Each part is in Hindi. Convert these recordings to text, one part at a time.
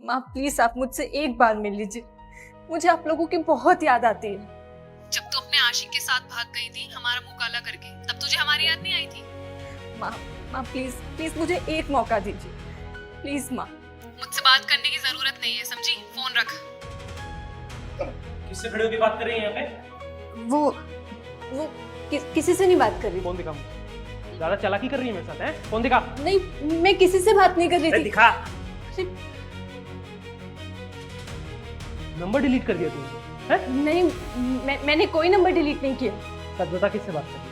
माँ प्लीज आप मुझसे एक बार मिल लीजिए, मुझे आप लोगों की बहुत याद आती है। जब तू अपने आशिक के साथ भाग गई थी हमारा मुंह काला करके, तब तुझे हमारी याद नहीं आई थी? माँ माँ प्लीज प्लीज मुझे एक मौका दीजिए, प्लीज माँ। मुझसे बात करने की जरूरत नहीं है, समझी? फोन रख। किससे खड़े होकर बात कर रही है यहाँ पे? वो किसी से नहीं बात कर रही। फोन दिखा मुझे। ज्यादा चालाकी कर रही है मेरे साथ, हैं? फोन दिखा। नहीं, मैं किसी से बात नहीं कर रही थी। दिखा। नंबर डिलीट कर दिया तूने? हैं? नहीं, मैंने कोई नंबर डिलीट नहीं किया। सच बता, किससे बात कर रही है?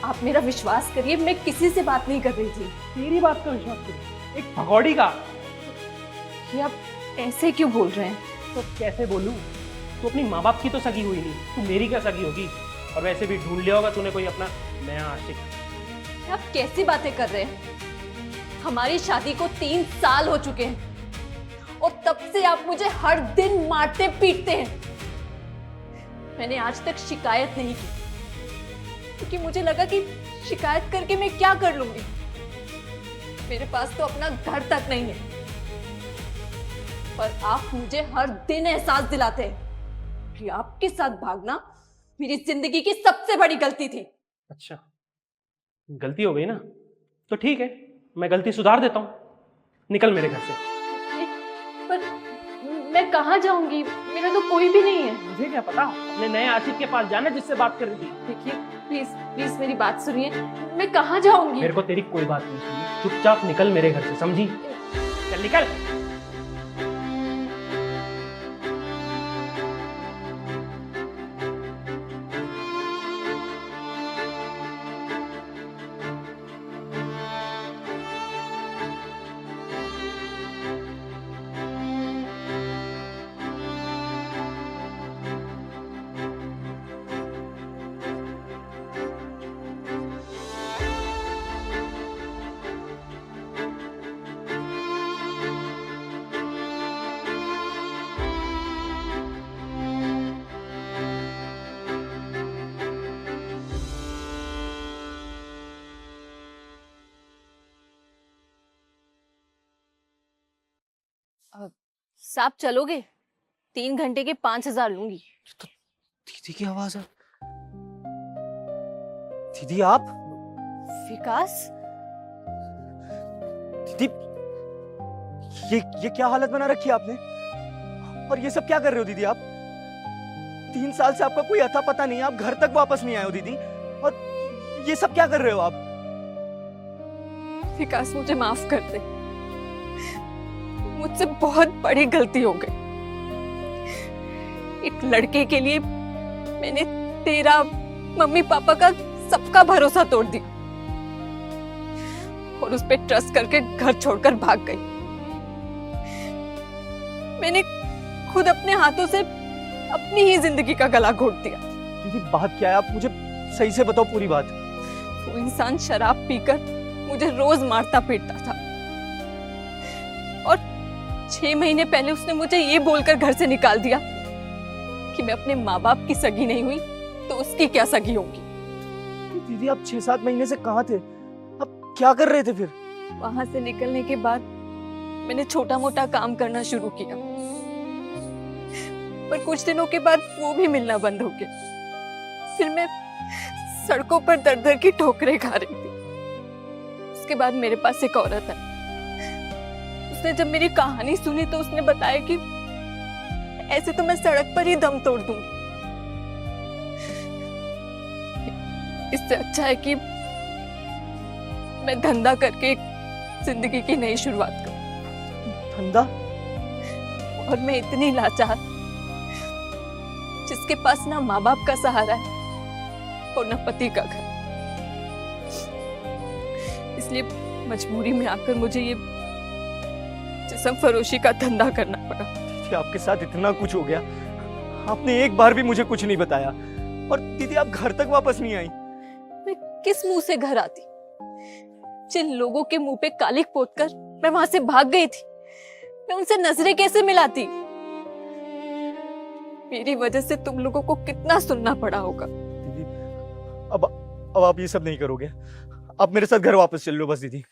आप मेरा विश्वास करिए, मैं किसी से बात नहीं कर रही थी। तेरी बात का विश्वास करो, एक भगौड़ी का। ये आप ऐसे क्यों बोल रहे हैं? तो कैसे बोलूं? तू अपनी माँ बाप की तो सगी हुई नहीं, तू मेरी क्या सगी होगी? और वैसे भी ढूंढ लिया होगा तूने कोई अपना नया आशिक। आप कैसी बातें कर रहे हैं? हमारी शादी को 3 साल हो चुके हैं और तब से आप मुझे हर दिन मारते पीटते हैं। मैंने आज तक शिकायत नहीं की क्योंकि मुझे लगा कि शिकायत करके मैं क्या कर लूंगी। मेरे पास तो अपना घर तक नहीं है, पर आप मुझे हर दिन एहसास दिलाते हैं कि आपके साथ भागना मेरी जिंदगी की सबसे बड़ी गलती थी। अच्छा, गलती हो गई ना, तो ठीक है, मैं गलती सुधार देता हूँ। निकल मेरे घर से। पर मैं कहाँ जाऊंगी? मेरा तो कोई भी नहीं है। मुझे क्या पता, अपने नए आशिक के पास जाना जिससे बात कर रही थी। देखिए प्लीज प्लीज मेरी बात सुनिए, मैं कहाँ जाऊंगी? मेरे को तेरी कोई बात नहीं सुनी, चुपचाप निकल मेरे घर से, समझी? चल निकल। साहब चलोगे? 3 घंटे के 5,000 लूंगी। तो दीदी की आवाज है। दीदी आप? विकास, दीदी ये क्या हालत बना रखी है आपने? और ये सब क्या कर रहे हो दीदी आप? 3 साल से आपका कोई अता पता नहीं है, आप घर तक वापस नहीं आए हो दीदी, और ये सब क्या कर रहे हो आप? विकास मुझे माफ कर दे, मुझसे बहुत बड़ी गलती हो गई। एक लड़के के लिए मैंने तेरा, मम्मी पापा का, सबका भरोसा तोड़ दिया और उस पे ट्रस्ट करके घर छोड़कर भाग गई। मैंने खुद अपने हाथों से अपनी ही जिंदगी का गला घोट दिया। दीदी बात क्या है, आप मुझे सही से बताओ पूरी बात। वो इंसान शराब पीकर मुझे रोज मारता पीटता था और 6 महीने पहले उसने मुझे ये बोलकर घर से निकाल दिया कि मैं अपने माँ बाप की सगी नहीं हुई तो उसकी क्या सगी होगी। दीदी आप 6-7 महीने से कहाँ थे? आप क्या कर रहे थे फिर? वहां से निकलने के बाद मैंने छोटा मोटा काम करना शुरू किया, पर कुछ दिनों के बाद वो भी मिलना बंद हो गया। फिर मैं सड़कों पर दर दर की ठोकरें खा रही थी। उसके बाद मेरे पास एक औरत है, उसने जब मेरी कहानी सुनी तो उसने बताया कि ऐसे तो मैं सड़क पर ही दम तोड़ दूंगी, इससे अच्छा है कि मैं धंधा करके एक जिंदगी की नई शुरुआत करूं। धंधा? और मैं इतनी लाचार, जिसके पास ना माँ बाप का सहारा है और न पति का घर, इसलिए मजबूरी में आकर मुझे ये जिस्म फरोशी का धंधा करना पड़ा। कि आपके साथ इतना कुछ हो गया, आपने एक बार भी मुझे कुछ नहीं बताया, और दीदी आप घर तक वापस नहीं आई। मैं किस मुंह से घर आती? जिन लोगों के मुंह पे कालिक पोतकर मैं वहां से भाग गई थी, मैं उनसे नजरें कैसे मिलाती? मेरी वजह से तुम लोगों को कितना सुनना पड़ा होगा। दीदी अब आप ये सब नहीं करोगे, आप मेरे साथ घर वापस चल लो बस। दीदी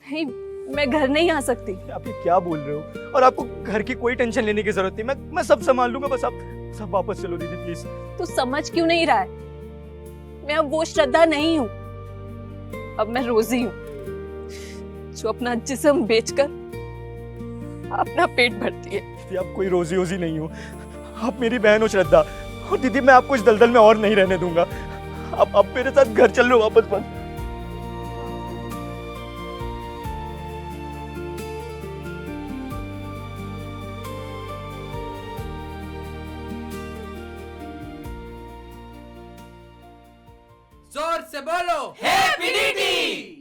नहीं, मैं घर नहीं आ सकती। आप ये क्या बोल रहे हो? और आपको घर की कोई टेंशन लेने की जरूरत नहीं, मैं सब संभाल लूंगा, बस आप सब वापस चलो दीदी प्लीज। तू समझ क्यों नहीं रहा है? मैं अब वो श्रद्धा नहीं हूँ, अब मैं रोजी हूँ जो अपना जिस्म बेचकर अपना पेट भरती है। दीदी आप कोई रोजी ओजी नहीं हो, आप मेरी बहन हो श्रद्धा, और दीदी मैं आपको इस दलदल में और नहीं रहने दूंगा। आप मेरे साथ घर चल लो वापस बस। जोर से बोलो हैप्पी